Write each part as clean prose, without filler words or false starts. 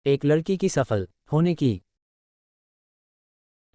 एक लड़की की सफल होने की।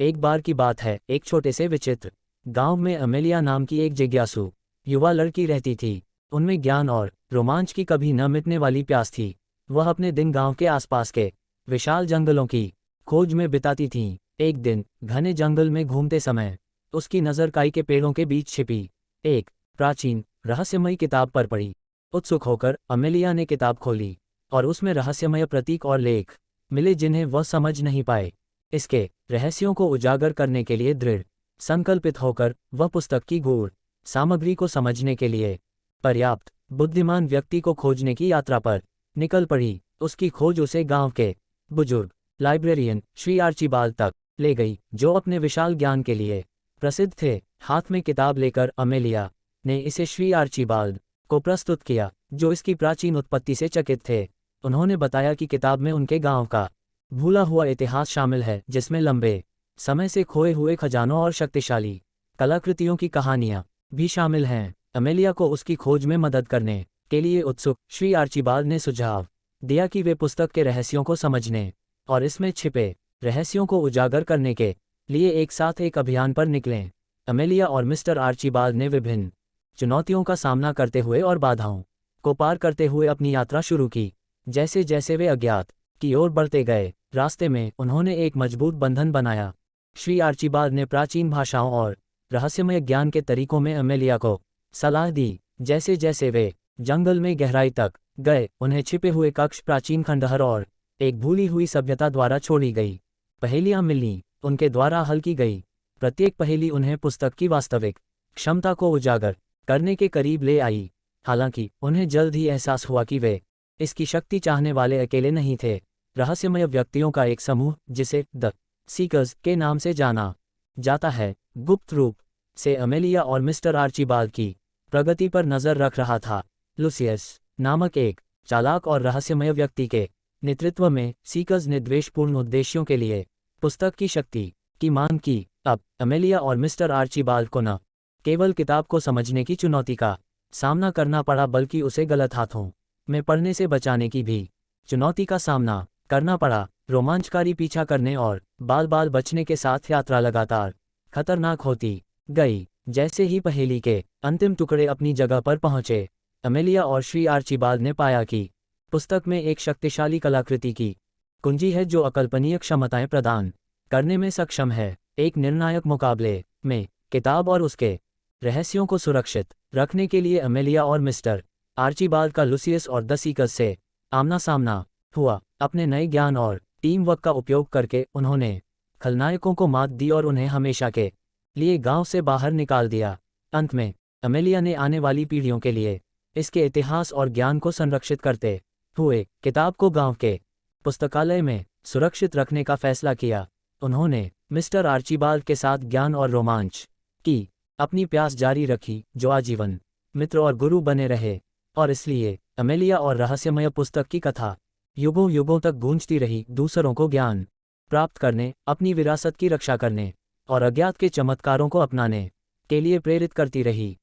एक बार की बात है, एक छोटे से विचित्र गांव में अमेलिया नाम की एक जिज्ञासु युवा लड़की रहती थी। उनमें ज्ञान और रोमांच की कभी न मिटने वाली प्यास थी। वह अपने दिन गांव के आसपास के विशाल जंगलों की खोज में बिताती थीं। एक दिन घने जंगल में घूमते समय उसकी नज़र काई के पेड़ों के बीच छिपी एक प्राचीन रहस्यमयी किताब पर पड़ी। उत्सुक होकर अमेलिया ने किताब खोली और उसमें रहस्यमय प्रतीक और लेख मिले जिन्हें वह समझ नहीं पाए। इसके रहस्यों को उजागर करने के लिए दृढ़ संकल्पित होकर वह पुस्तक की गूढ़ सामग्री को समझने के लिए पर्याप्त बुद्धिमान व्यक्ति को खोजने की यात्रा पर निकल पड़ी। उसकी खोज उसे गांव के बुजुर्ग लाइब्रेरियन श्री आर्चीबाल्ड तक ले गई, जो अपने विशाल ज्ञान के लिए प्रसिद्ध थे। हाथ में किताब लेकर अमेलिया ने इसे श्री आर्चीबाल्ड को प्रस्तुत किया, जो इसकी प्राचीन उत्पत्ति से चकित थे। उन्होंने बताया कि किताब में उनके गांव का भूला हुआ इतिहास शामिल है, जिसमें लंबे समय से खोए हुए खजानों और शक्तिशाली कलाकृतियों की कहानियां भी शामिल हैं। अमेलिया को उसकी खोज में मदद करने के लिए उत्सुक श्री आर्चीबाल्ड ने सुझाव दिया कि वे पुस्तक के रहस्यों को समझने और इसमें छिपे रहस्यों को उजागर करने के लिए एक साथ एक अभियान पर निकलें। अमेलिया और मिस्टर आर्चीबाल्ड ने विभिन्न चुनौतियों का सामना करते हुए और बाधाओं को पार करते हुए अपनी यात्रा शुरू की। जैसे जैसे वे अज्ञात की ओर बढ़ते गए, रास्ते में उन्होंने एक मजबूत बंधन बनाया। श्री आर्चीबाल्ड ने प्राचीन भाषाओं और रहस्यमय ज्ञान के तरीकों में अमेलिया को सलाह दी। जैसे जैसे वे जंगल में गहराई तक गए, उन्हें छिपे हुए कक्ष, प्राचीन खंडहर और एक भूली हुई सभ्यता द्वारा छोड़ी गई पहेलियां मिलीं। उनके द्वारा हल की गई प्रत्येक पहेली उन्हें पुस्तक की वास्तविक क्षमता को उजागर करने के करीब ले आई। हालांकि उन्हें जल्द ही एहसास हुआ कि वे इसकी शक्ति चाहने वाले अकेले नहीं थे। रहस्यमय व्यक्तियों का एक समूह, जिसे द सीकर्स के नाम से जाना जाता है, गुप्त रूप से अमेलिया और मिस्टर आर्चीबाल्ड की प्रगति पर नजर रख रहा था। लुसियस नामक एक चालाक और रहस्यमय व्यक्ति के नेतृत्व में सीकर्स ने द्वेषपूर्ण उद्देश्यों के लिए पुस्तक की शक्ति की मांग की। अब अमेलिया और मिस्टर आर्चीबाल्ड को न केवल किताब को समझने की चुनौती का सामना करना पड़ा, बल्कि उसे गलत हाथों में पड़ने से बचाने की भी चुनौती का सामना करना पड़ा। रोमांचकारी पीछा करने और बाल बाल बचने के साथ यात्रा लगातार खतरनाक होती गई। जैसे ही पहेली के अंतिम टुकड़े अपनी जगह पर पहुंचे, अमेलिया और श्री आर्चीबाल्ड ने पाया कि पुस्तक में एक शक्तिशाली कलाकृति की कुंजी है, जो अकल्पनीय क्षमताएं प्रदान करने में सक्षम है। एक निर्णायक मुकाबले में किताब और उसके रहस्यों को सुरक्षित रखने के लिए अमेलिया और मिस्टर आर्चीबाल्ड का लुसियस और द सीकर्स से आमना सामना हुआ। अपने नए ज्ञान और टीम वर्क का उपयोग करके उन्होंने खलनायकों को मात दी और उन्हें हमेशा के लिए गांव से बाहर निकाल दिया। अंत में अमेलिया ने आने वाली पीढ़ियों के लिए इसके इतिहास और ज्ञान को संरक्षित करते हुए किताब को गांव के पुस्तकालय में सुरक्षित रखने का फैसला किया। उन्होंने मिस्टर आर्चीबाल्ड के साथ ज्ञान और रोमांच की अपनी प्यास जारी रखी, जो आजीवन मित्र और गुरु बने रहे। और इसलिए अमेलिया और रहस्यमय पुस्तक की कथा युगों युगों तक गूंजती रही, दूसरों को ज्ञान प्राप्त करने, अपनी विरासत की रक्षा करने और अज्ञात के चमत्कारों को अपनाने के लिए प्रेरित करती रही।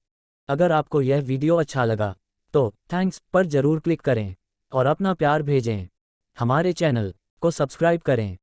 अगर आपको यह वीडियो अच्छा लगा तो थैंक्स पर जरूर क्लिक करें और अपना प्यार भेजें। हमारे चैनल को सब्सक्राइब करें।